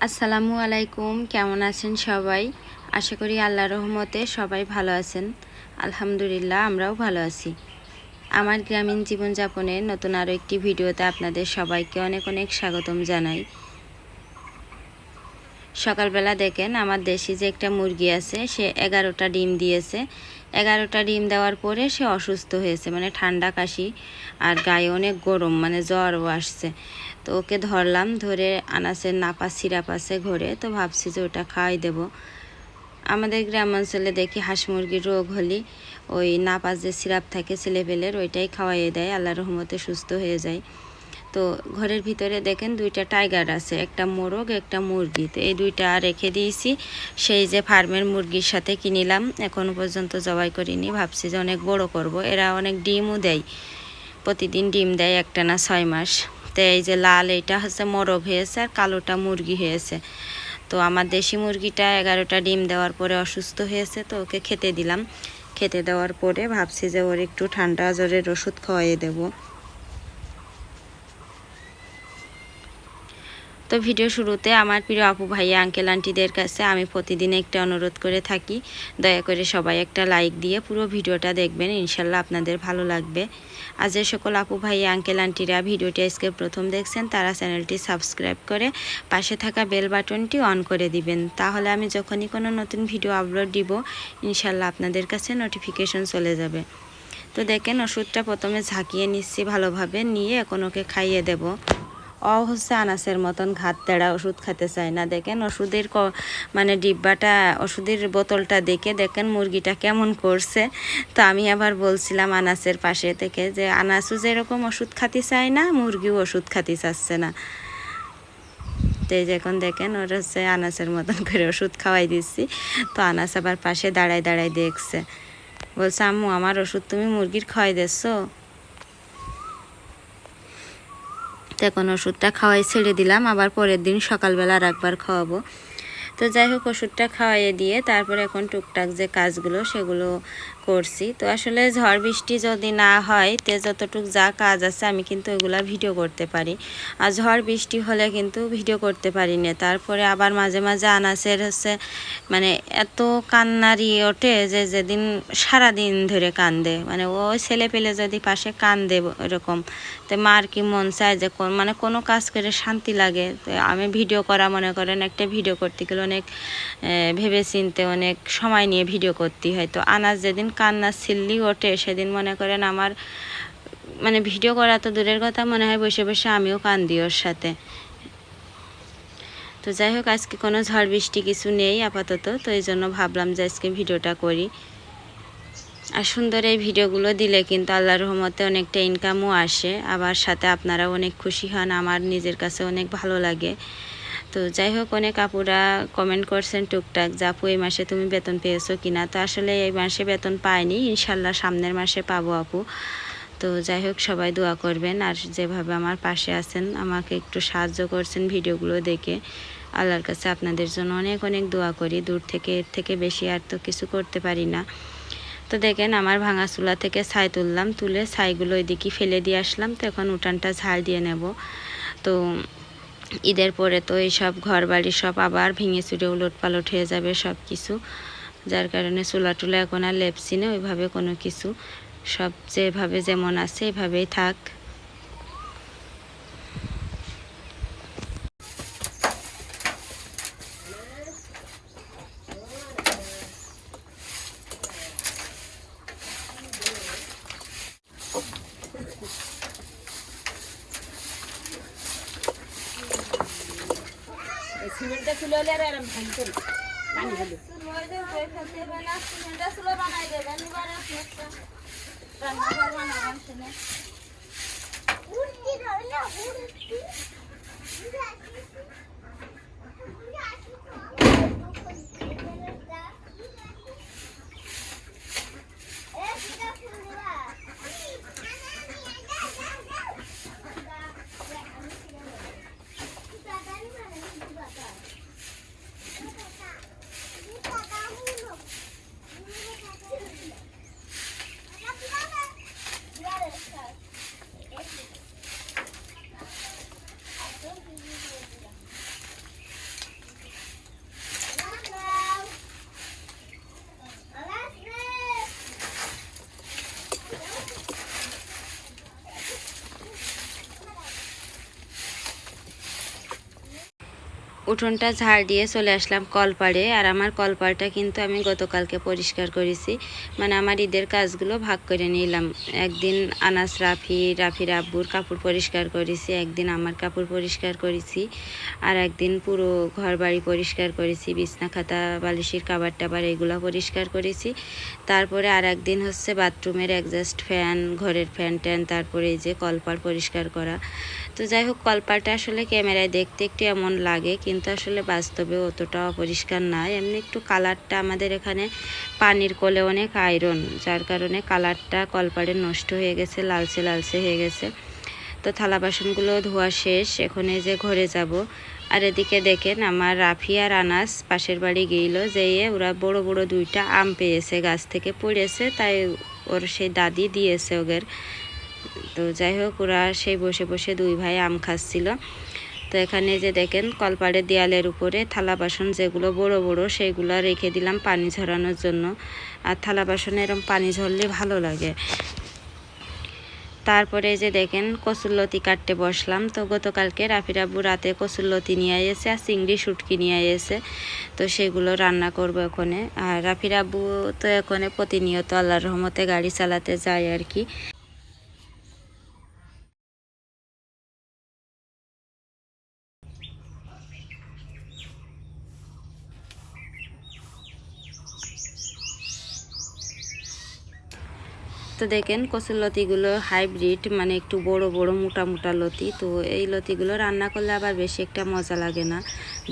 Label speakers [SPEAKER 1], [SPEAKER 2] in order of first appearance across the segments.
[SPEAKER 1] আসসালামু আলাইকুম, কেমন আছেন সবাই? আশা করি আল্লাহর রহমতে সবাই ভালো আছেন। আলহামদুলিল্লাহ, আমরাও ভালো আছি। আমার গ্রামীণ জীবনযাপনের নতুন আরও একটি ভিডিওতে আপনাদের সবাইকে অনেক অনেক স্বাগতম জানাই। সকালবেলা দেখেন আমার দেশি যে একটা মুরগি আছে, সে 11টা ডিম দিয়েছে। 11টা ডিম দেওয়ার পরে সে অসুস্থ হয়েছে, মানে ঠান্ডা কাশি আর গায়ে অনেক গরম, মানে জ্বরও আসছে। তো ওকে ধরলাম, ধরে আনাসের নাপা সিরাপ আছে ঘরে, তো ভাবছি যে ওটা খাওয়াই দেব। আমাদের গ্রামাঞ্চলে দেখি হাঁস মুরগির রোগ হলে ওই নাপাস যে সিরাপ থাকে ছেলেপেলের, ওইটাই খাওয়াইয়ে দেয়, আল্লাহর রহমতে সুস্থ হয়ে যায়। তো ঘরের ভিতরে দেখেন 2টা টাইগার আছে, একটা মোরগ একটা মুরগি। তো এই 2টা রেখে দিয়েছি, সেই যে ফার্মের মুরগির সাথে কিনিলাম, এখনও পর্যন্ত জবাই করিনি। ভাবছি যে অনেক বড় করব। এরা অনেক ডিমও দেয়, প্রতিদিন ডিম দেয় একটানা 6 মাস। তো এই যে লাল এইটা হচ্ছে মোরগ হয়েছে আর কালোটা মুরগি হয়েছে। তো আমার দেশি মুরগিটা 11টা ডিম দেওয়ার পরে অসুস্থ হয়েছে, তো ওকে খেতে দিলাম। খেতে দেওয়ার পরে ভাবছি যে ওর একটু ঠান্ডা জ্বরের ওষুধ খাওয়াইয়ে দেবো। তো ভিডিও শুরুতে আমার প্রিয় আপু ভাইয়া আঙ্কেল আন্টিদের কাছে আমি প্রতিদিন একটা অনুরোধ করে থাকি, দয়া করে সবাই একটা লাইক দিয়ে পুরো ভিডিওটা দেখবেন, ইনশাল্লাহ আপনাদের ভালো লাগবে। আর যে সকল আপু ভাইয়া আঙ্কেল আন্টিরা ভিডিওটি আজকে প্রথম দেখছেন, তারা চ্যানেলটি সাবস্ক্রাইব করে পাশে থাকা বেল বাটনটি অন করে দিবেন, তাহলে আমি যখনই কোনো নতুন ভিডিও আপলোড দিব, ইনশাল্লাহ আপনাদের কাছে নোটিফিকেশন চলে যাবে। তো দেখেন ওষুধটা প্রথমে ঝাঁকিয়ে নিচ্ছি ভালোভাবে, নিয়ে এখন ওকে খাইয়ে দেব। হচ্ছে আনাসের মতন ঘাত তেড়া, ওষুধ খেতে চায় না। দেখেন ওষুধের মানে ডিব্বাটা, ওষুধের বোতলটা দেখে দেখেন মুরগিটা কেমন করছে। তো আমি আবার বলছিলাম আনাসের পাশে থেকে যে আনাসও যেরকম ওষুধ খাতে চায় না, মুরগিও ওষুধ খাতে চাচ্ছে না। তো এই যে এখন দেখেন ওর হচ্ছে আনাসের মতন করে ওষুধ খাওয়াই দিচ্ছি। তো আনাস আবার পাশে দাঁড়ায় দাঁড়ায় দেখছে, বলছে আম্মু আমার ওষুধ তুমি মুরগির খাওয়াই দিচ্ছো। এখন ওষুধটা খাওয়াই ছেড়ে দিলাম, আবার পরের দিন সকালবেলা আর একবার খাওয়াবো। তো যাই হোক, ওষুধটা খাওয়াইয়ে দিয়ে তারপরে এখন টুকটাক যে কাজগুলো সেগুলো করছি। তো আসলে ঝড় বৃষ্টি যদি না হয়, তে যতটুক যা কাজ আছে আমি কিন্তু ওইগুলা ভিডিও করতে পারি। আর ঝড় বৃষ্টি হলে কিন্তু ভিডিও করতে পারি না। তারপরে আবার মাঝে মাঝে আনাসের হচ্ছে মানে এত কান্নারি ওঠে যে যেদিন সারাদিন ধরে কান্দে, মানে ও ছেলে পেলে যদি পাশে কান্দে এরকম, তো মার কি মন চায় যে মানে কোনো কাজ করে শান্তি লাগে। তো আমি ভিডিও করা, মনে করেন একটা ভিডিও করতে গেলে অনেক ভেবে চিনতে অনেক সময় নিয়ে ভিডিও করতে হয়। তো আনাজ যেদিন কান্না ছিল্লি ওঠে, সেদিন মনে করেন আমার মানে ভিডিও করা তো দূরের কথা, মনে হয় বসে বসে আমিও কান্দি ওর সাথে। তো যাই হোক, আজকে কোনো ঝড় বৃষ্টি কিছু নেই আপাতত, তো এই জন্য ভাবলাম যে আজকে ভিডিওটা করি। আর সুন্দর এই ভিডিওগুলো দিলে কিন্তু আল্লাহর রহমতে অনেকটা ইনকামও আসে, আবার সাথে আপনারা অনেক খুশি হন, আমার নিজের কাছে অনেক ভালো লাগে। তো যাই হোক, অনেক আপুরা কমেন্ট করছেন টুকটাক যে আপু এই মাসে তুমি বেতন পেয়েছো কিনা। তো আসলে এই মাসে বেতন পাইনি, ইনশাল্লাহ সামনের মাসে পাবো আপু। তো যাই হোক, সবাই দোয়া করবেন, আর যেভাবে আমার পাশে আছেন, আমাকে একটু সাহায্য করছেন ভিডিওগুলো দেখে, আল্লাহর কাছে আপনাদের জন্য অনেক অনেক দোয়া করি। দূর থেকে এর থেকে বেশি আর তো কিছু করতে পারি না। তো দেখেন আমার ভাঙা চুলা থেকে ছাই তুললাম, তুলে ছাইগুলো ওইদিকে ফেলে দিয়ে আসলাম। তো এখন উঠানটা ঝাড় দিয়ে নেব। তো ঈদের পরে তো এইসব ঘর বাড়ি সব আবার ভেঙে চুরে উলট পালট হয়ে যাবে সব কিছু, যার কারণে চুলা টুলা এখন আর লেপছি না ওইভাবে কোনো কিছু, সব যেভাবে যেমন আছে এভাবেই থাক। সিমেন্টটা ছিল হলে আর আরাম থাকতো না, পানি হলো সিমেন্টটা ছিল বানাই দেবেন এবার রান্না বানাবেন শুনে উঠোনটা ঝাড় দিয়ে চলে আসলাম কলপাড়ে। আর আমার কলপাড়টা কিন্তু আমি গতকালকে পরিষ্কার করেছি, মানে আমার ঈদের কাজগুলো ভাগ করে নিলাম। একদিন আনাস রাফির আব্বুর কাপড় পরিষ্কার করেছি, একদিন আমার কাপড় পরিষ্কার করেছি, আর একদিন পুরো ঘর বাড়ি পরিষ্কার করেছি, বিছনা খাতা বালিশের কাবার টাবার এগুলো পরিষ্কার করেছি। তারপরে আর একদিন হচ্ছে বাথরুমের অ্যাডজাস্ট ফ্যান, ঘরের ফ্যান ট্যান, তারপরে এই যে কলপাড় পরিষ্কার করা। তো যাই হোক, কলপাড়টা আসলে ক্যামেরায় দেখতে একটু এমন লাগে, কিন্তু আসলে বাস্তবে অতটা অপরিষ্কার না। এমনি একটু কালারটা আমাদের এখানে পানির কলে অনেক আয়রন, যার কারণে কালারটা কলপাড়ে নষ্ট হয়ে গেছে, লালচে লালচে হয়ে গেছে। তো থালা বাসনগুলো ধোয়া শেষ, এখন এই যে ঘরে যাব। আর এদিকে দেখেন আমার রাফি আর আনাস পাশের বাড়ি গেল, যেয়ে ওরা বড় বড় 2টা আম পেয়েছে, গাছ থেকে পড়েছে, তাই ওর সেই দাদি দিয়েছে ওদের। তো যাই হোক, ওরা সেই বসে বসে 2 ভাই আম খাচ্ছিল। তো এখানে যে দেখেন কলপাড়ের দেয়ালের উপরে থালা বাসন যেগুলো বড় বড় সেইগুলো রেখে দিলাম পানি ঝরানোর জন্য। আর থালা বাসনে এরকম পানি ঝরলে ভালো লাগে। তারপরে যে দেখেন কচুরলতি কাটতে বসলাম। তো গতকালকে রাফির আব্বু রাতে কচুরলতি নিয়ে এসে আর চিংড়ি শুটকি নিয়ে এসে, তো সেগুলো রান্না করবো এখানে। আর রাফির আব্বু তো এখানে প্রতিনিয়ত আল্লাহর রহমতে গাড়ি চালাতে যায় আর কি। তো দেখেন কচুর লতিগুলো হাইব্রিড, মানে একটু বড় বড় মোটা মোটা লতি। তো এই লতিগুলো রান্না করলে আবার বেশি একটা মজা লাগে না।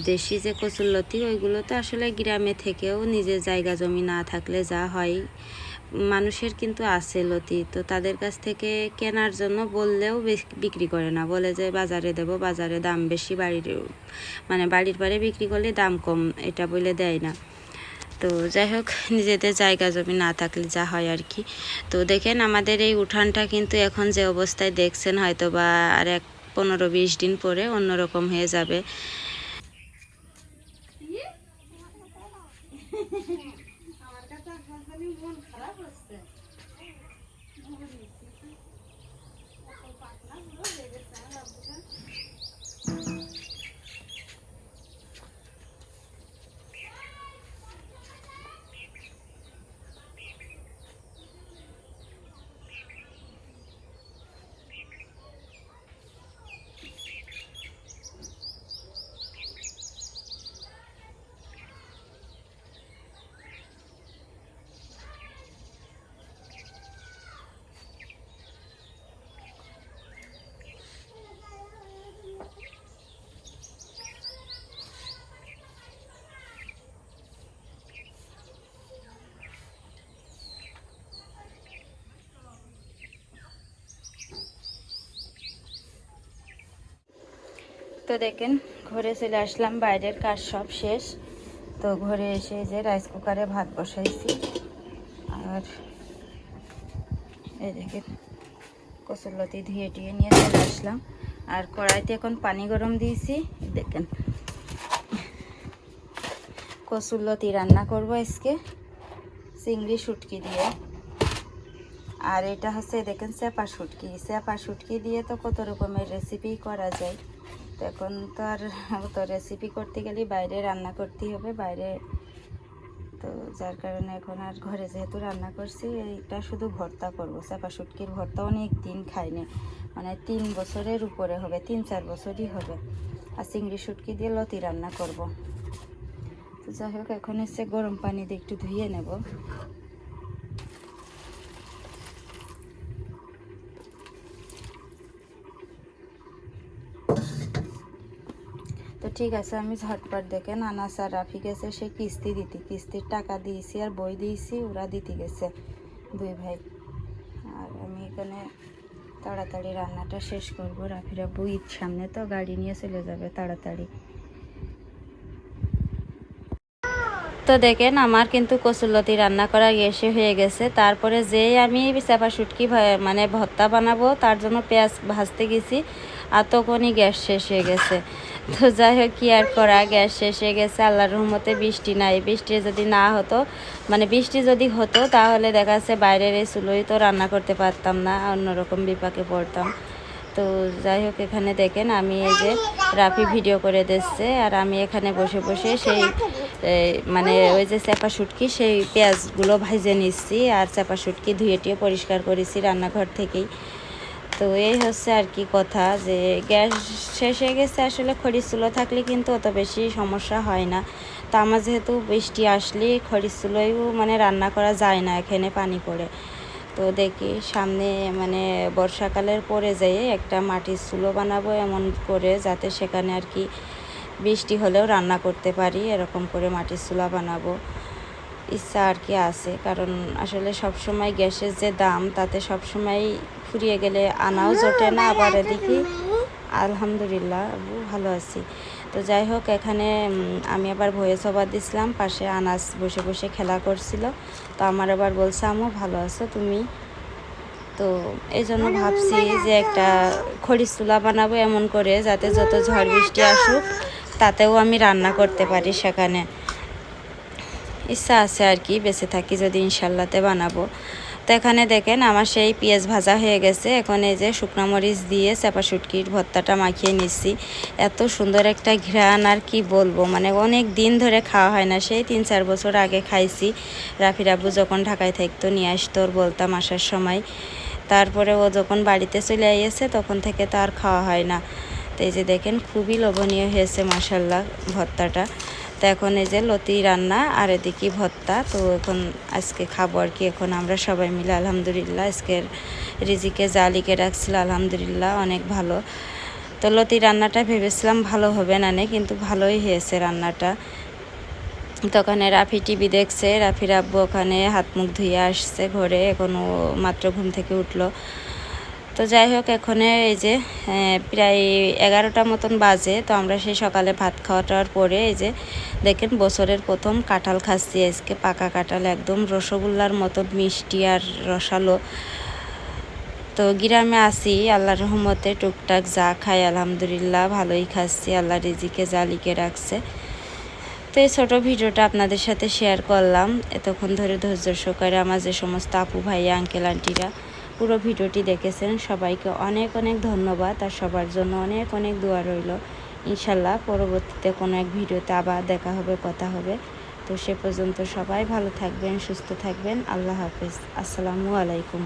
[SPEAKER 1] দেশি যে কচুর লতি ওইগুলো তো আসলে গ্রামে থেকেও নিজের জায়গা জমি না থাকলে যা হয়, মানুষের কিন্তু আছে লতি, তো তাদের কাছ থেকে কেনার জন্য বললেও বিক্রি করে না, বলে যে বাজারে দেব, বাজারে দাম বেশি, বাড়ির পরে বিক্রি করলে দাম কম, এটা বলে দেয় না। তো যাই হোক, নিজেদের জায়গা জমি না থাকলে যা হয় আর কি। তো দেখেন আমাদের এই উঠানটা কিন্তু এখন যে অবস্থায় দেখছেন, হয়তো বা আর 15-20 দিন পরে অন্যরকম হয়ে যাবে। তো দেখেন ঘরে চলে আসলাম, বাইরের কাজ সব শেষ। তো ঘরে এসে যে রাইস কুকারে ভাত বসাইছি। আর এই দেখেন কচুরলতি ধুয়ে টুয়ে নিয়ে চলে আসলাম। আর কড়াইতে এখন পানি গরম দিয়েছি। দেখেন কচুরলতি রান্না করবো আজকে চিংড়ি শুটকি দিয়ে। আর এটা হচ্ছে দেখেন চেপা শুটকি দিয়ে তো কত রকমের রেসিপি করা যায়। তো এখন তো আর তো রেসিপি করতে গেলে বাইরে রান্না করতেই হবে, বাইরে। তো যার কারণে এখন আর ঘরে যেহেতু রান্না করছি, এইটা শুধু ভর্তা করব। চেপা শুটকির ভর্তা অনেক দিন খাইনি, মানে 3 বছরের উপরে হবে, 3-4 বছরই হবে। আর চিংড়ি শুটকি দিয়ে লতি রান্না করব। তো যাই হোক, এখন এসে গরম পানি দিয়ে একটু ধুয়ে নেব। তো ঠিক আছে, আমি ঝটপট দেখেন আনাস আর রাফি গেছে সে কিস্তি দিতে, কিস্তির টাকা দিয়েছি আর বই দিয়েছি, ওরা দিতে গেছে 2 ভাই। আর আমি এখানে তাড়াতাড়ি রান্নাটা শেষ করব। রাফিরা ঈদ সামনে, তো গাড়ি নিয়ে চলে যাবে তাড়াতাড়ি। তো দেখেন আমার কিন্তু কচুরলতি রান্না করা এসে হয়ে গেছে। তারপরে যেই আমি চেপা শুটকি মানে ভর্তা বানাবো তার জন্য পেঁয়াজ ভাজতে গেছি, আর তখনই গ্যাস শেষ হয়ে গেছে। তো যাই হোক, কি আর করা, গ্যাস শেষ হয়ে গেছে। আল্লাহর রহমতে বৃষ্টি নাই, বৃষ্টি যদি না হতো, মানে বৃষ্টি যদি হতো তাহলে দেখা যাচ্ছে বাইরের এই চুলোই তো রান্না করতে পারতাম না, অন্যরকম বিপাকে পড়তাম। তো যাই হোক, এখানে দেখেন আমি এই যে রাফি ভিডিও করে দিচ্ছে, আর আমি এখানে বসে বসে সেই মানে ওই যে চাপা শুটকি সেই পেঁয়াজগুলো ভাজে নিচ্ছি, আর চাপা শুটকি ধুয়ে টুয়ে পরিষ্কার করেছি রান্নাঘর থেকেই। তো এই হচ্ছে আর কি কথা, যে গ্যাস শেষ হয়ে গেছে। আসলে খড়ির চুলো থাকলে কিন্তু অত বেশি সমস্যা হয় না। তো আমার যেহেতু বৃষ্টি আসলে খড়ির চুলোয়ও মানে রান্না করা যায় না, এখানে পানি পড়ে। তো দেখি সামনে মানে বর্ষাকালের পরে যেয়ে একটা মাটির চুলো বানাবো এমন করে, যাতে সেখানে আর কি বৃষ্টি হলেও রান্না করতে পারি, এরকম করে মাটির চুলা বানাবো ইচ্ছা আর কি আছে। কারণ আসলে সবসময় গ্যাসের যে দাম, তাতে সবসময় ফুরিয়ে গেলে আনাও জোটে না। আবার এদিকে আলহামদুলিল্লাহ ভালো আছি। তো যাই হোক, এখানে আমি আবার ভয়েস ওভার দিছিলাম, পাশে আনাস বসে বসে খেলা করছিল। তো আমার আবার বলছে, আম্মু ভালো আছো তুমি? তো এই জন্য ভাবছি যে একটা খড়ির চুলা বানাবো এমন করে, যাতে যত ঝড় বৃষ্টি আসুক তাতেও আমি রান্না করতে পারি সেখানে। ইচ্ছা আছে আর কি, বেঁচে থাকি যদি ইনশাল্লাহতে বানাবো। তো এখানে দেখেন আমার সেই পেঁয়াজ ভাজা হয়ে গেছে। এখন এই যে শুকনো মরিচ দিয়ে চাপা শুটকির ভর্তাটা মাখিয়ে নিচ্ছি। এত সুন্দর একটা ঘ্রাণ, আর কি বলবো, মানে অনেক দিন ধরে খাওয়া হয় না, সেই 3-4 বছর আগে খাইছি। রাফির আব্বু যখন ঢাকায় থাকতো নিয়ে আসতো, ওর বলতাম আসার সময়। তারপরে ও যখন বাড়িতে চলে এসেছে তখন থেকে তো আর খাওয়া হয় না। তো এই যে দেখেন খুবই লোভনীয় হয়েছে মাশাল্লাহ ভর্তাটা। তো এখন এই যে লতি রান্না আর এদিকে ভর্তা। তো এখন আজকে খাবো আর কি, এখন আমরা সবাই মিলে আলহামদুলিল্লাহ। আজকের রিজিকে যা লিখে রাখছিল আলহামদুলিল্লাহ অনেক ভালো। তো লতি রান্নাটা ভেবেছিলাম ভালো হবে না, কিন্তু ভালোই হয়েছে রান্নাটা। তো ওখানে রাফি টিভি দেখছে, রাফির আব্বু ওখানে হাত মুখ ধুয়ে আসছে ঘরে, এখনও মাত্র ঘুম থেকে উঠলো। তো যাই হোক, এখানে এই যে প্রায় 11টা মতন বাজে। তো আমরা সেই সকালে ভাত খাওয়াটার পরে এই যে দেখেন বছরের প্রথম কাঁঠাল খাচ্ছি আজকে, পাকা কাঁঠাল, একদম রসগোল্লার মতন মিষ্টি আর রসালো। তো গ্রামে আসি আল্লাহর রহমতে, টুকটাক যা খাই আলহামদুলিল্লাহ ভালোই খাচ্ছি, আল্লাহ রিজিকে যা লিখে রাখছে। তো এই ছোটো ভিডিওটা আপনাদের সাথে শেয়ার করলাম। এতক্ষণ ধরে ধৈর্য সহকারে আমার যে সমস্ত আপু ভাইয়া আঙ্কেল আন্টিরা পুরো ভিডিওটি দেখেছেন, সবাইকে অনেক অনেক ধন্যবাদ, আর সবার জন্য অনেক অনেক দোয়া রইল। ইনশাল্লাহ পরবর্তীতে কোনো এক ভিডিওতে আবার দেখা হবে, কথা হবে। তো সে পর্যন্ত সবাই ভালো থাকবেন, সুস্থ থাকবেন। আল্লাহ হাফেজ, আসসালামু আলাইকুম।